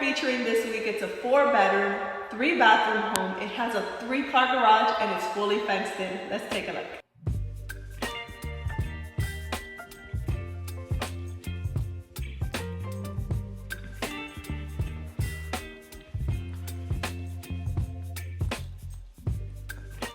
featuring this week, it's a 4-bedroom, 3-bathroom home. It has a 3-car garage and it's fully fenced in. Let's take a look.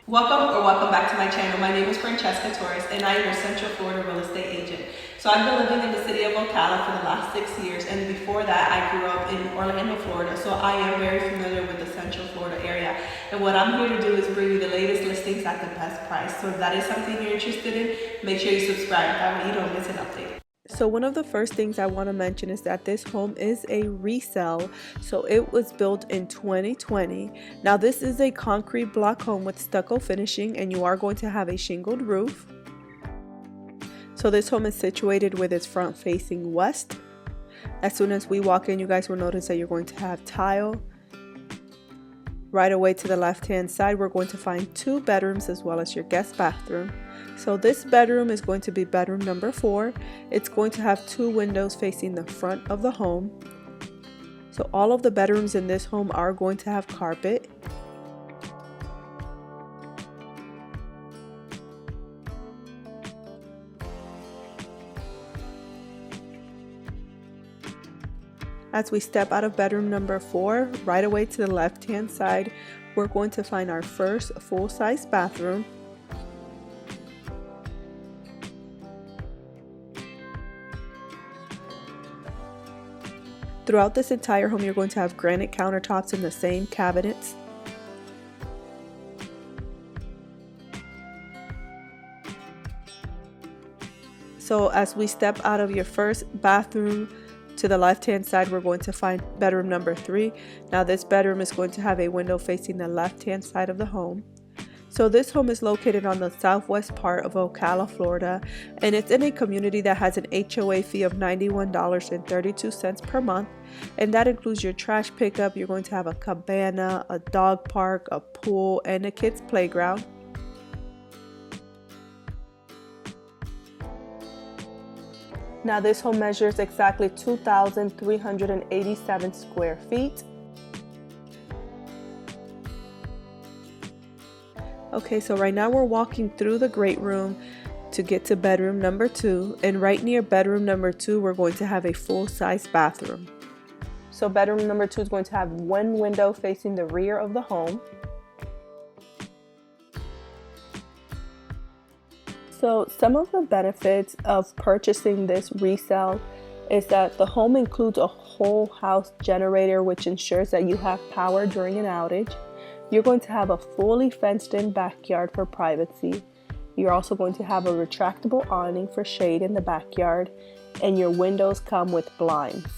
Welcome back to my channel. My name is Francesca Torres and I am your Central Florida real estate agent. So I've been living in the city of Ocala for the last 6 years, and before that I grew up in Orlando, Florida. So I am very familiar with the Central Florida area. And what I'm here to do is bring you the latest listings at the best price. So if that is something you're interested in, make sure you subscribe. That way you don't miss an update. So one of the first things I want to mention is that this home is a resale. So it was built in 2020. Now this is a concrete block home with stucco finishing, and you are going to have a shingled roof. So this home is situated with its front facing west. As soon as we walk in, you guys will notice that you're going to have tile. Right away to the left hand side, we're going to find 2 bedrooms as well as your guest bathroom. So this bedroom is going to be bedroom number 4. It's going to have 2 windows facing the front of the home. So all of the bedrooms in this home are going to have carpet. As we step out of bedroom number 4, right away to the left hand side, we're going to find our first full-size bathroom. Throughout this entire home, you're going to have granite countertops in the same cabinets. So as we step out of your first bathroom, to the left hand side, we're going to find bedroom number 3. Now this bedroom is going to have a window facing the left hand side of the home. So this home is located on the southwest part of Ocala, Florida, and it's in a community that has an HOA fee of $91.32 per month, and that includes your trash pickup. You're going to have a cabana, a dog park, a pool, and a kids playground. Now this home measures exactly 2,387 square feet. Okay, so right now we're walking through the great room to get to bedroom number 2, and right near bedroom number 2 we're going to have a full-size bathroom. So bedroom number 2 is going to have 1 window facing the rear of the home. So some of the benefits of purchasing this resale is that the home includes a whole house generator, which ensures that you have power during an outage. You're going to have a fully fenced in backyard for privacy. You're also going to have a retractable awning for shade in the backyard, and your windows come with blinds.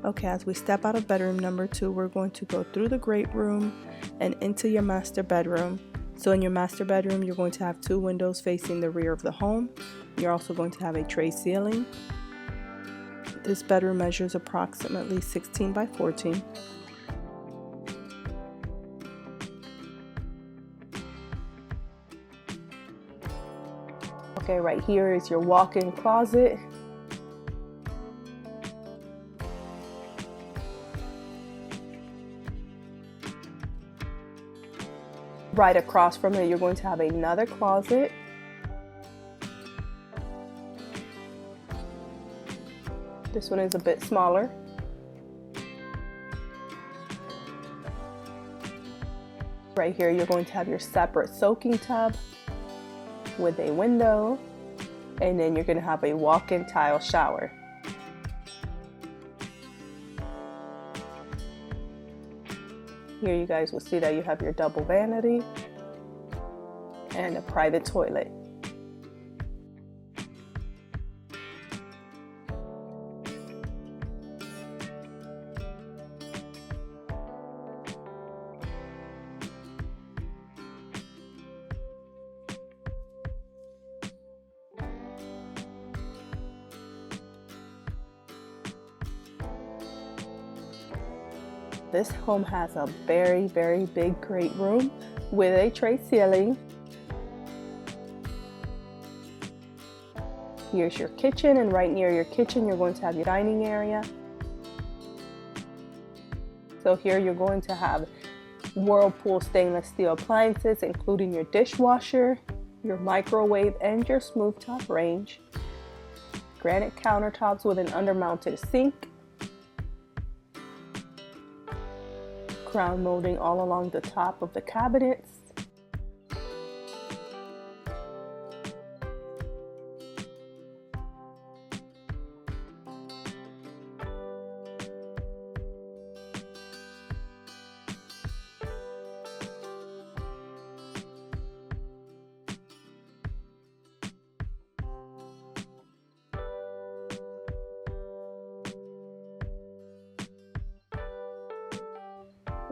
Okay, as we step out of bedroom number 2, we're going to go through the great room and into your master bedroom. So in your master bedroom, you're going to have 2 windows facing the rear of the home. You're also going to have a tray ceiling. This bedroom measures approximately 16 by 14. Okay, right here is your walk-in closet. Right across from it, you're going to have another closet. This one is a bit smaller. Right here, you're going to have your separate soaking tub with a window, and then you're going to have a walk-in tile shower. Here you guys will see that you have your double vanity and a private toilet. This home has a very, very big, great room with a tray ceiling. Here's your kitchen, and right near your kitchen, you're going to have your dining area. So here you're going to have Whirlpool stainless steel appliances, including your dishwasher, your microwave, and your smooth top range. Granite countertops with an undermounted sink. Crown molding all along the top of the cabinets.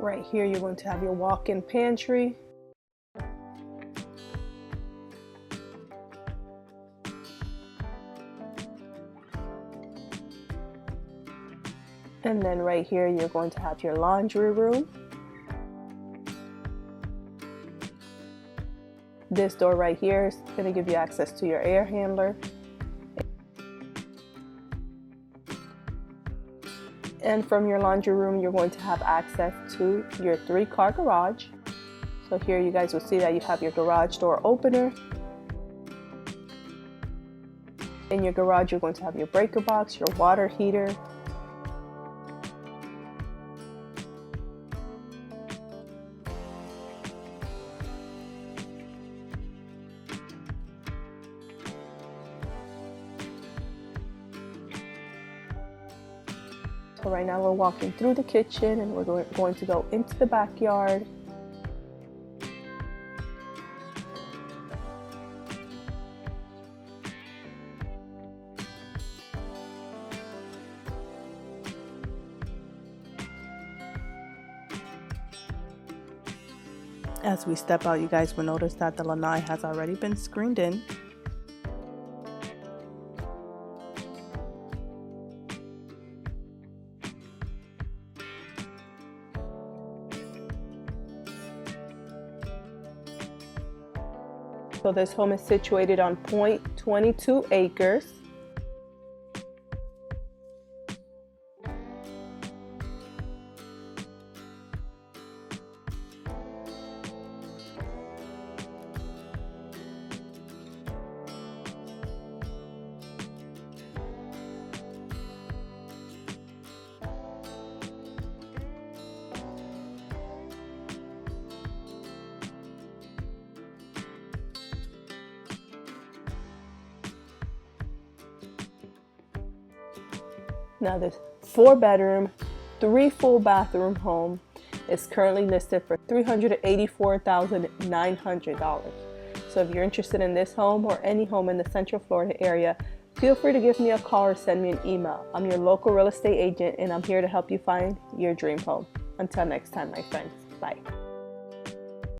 Right here, you're going to have your walk-in pantry. And then right here, you're going to have your laundry room. This door right here is going to give you access to your air handler. And from your laundry room, you're going to have access to your 3-car garage. So here you guys will see that you have your garage door opener. In your garage, you're going to have your breaker box, your water heater. So right now we're walking through the kitchen, and we're going to go into the backyard. As we step out, you guys will notice that the lanai has already been screened in. So this home is situated on 0.22 acres. Now this 4-bedroom, 3 full bathroom home is currently listed for $384,900. So if you're interested in this home or any home in the Central Florida area, feel free to give me a call or send me an email. I'm your local real estate agent, and I'm here to help you find your dream home. Until next time, my friends. Bye.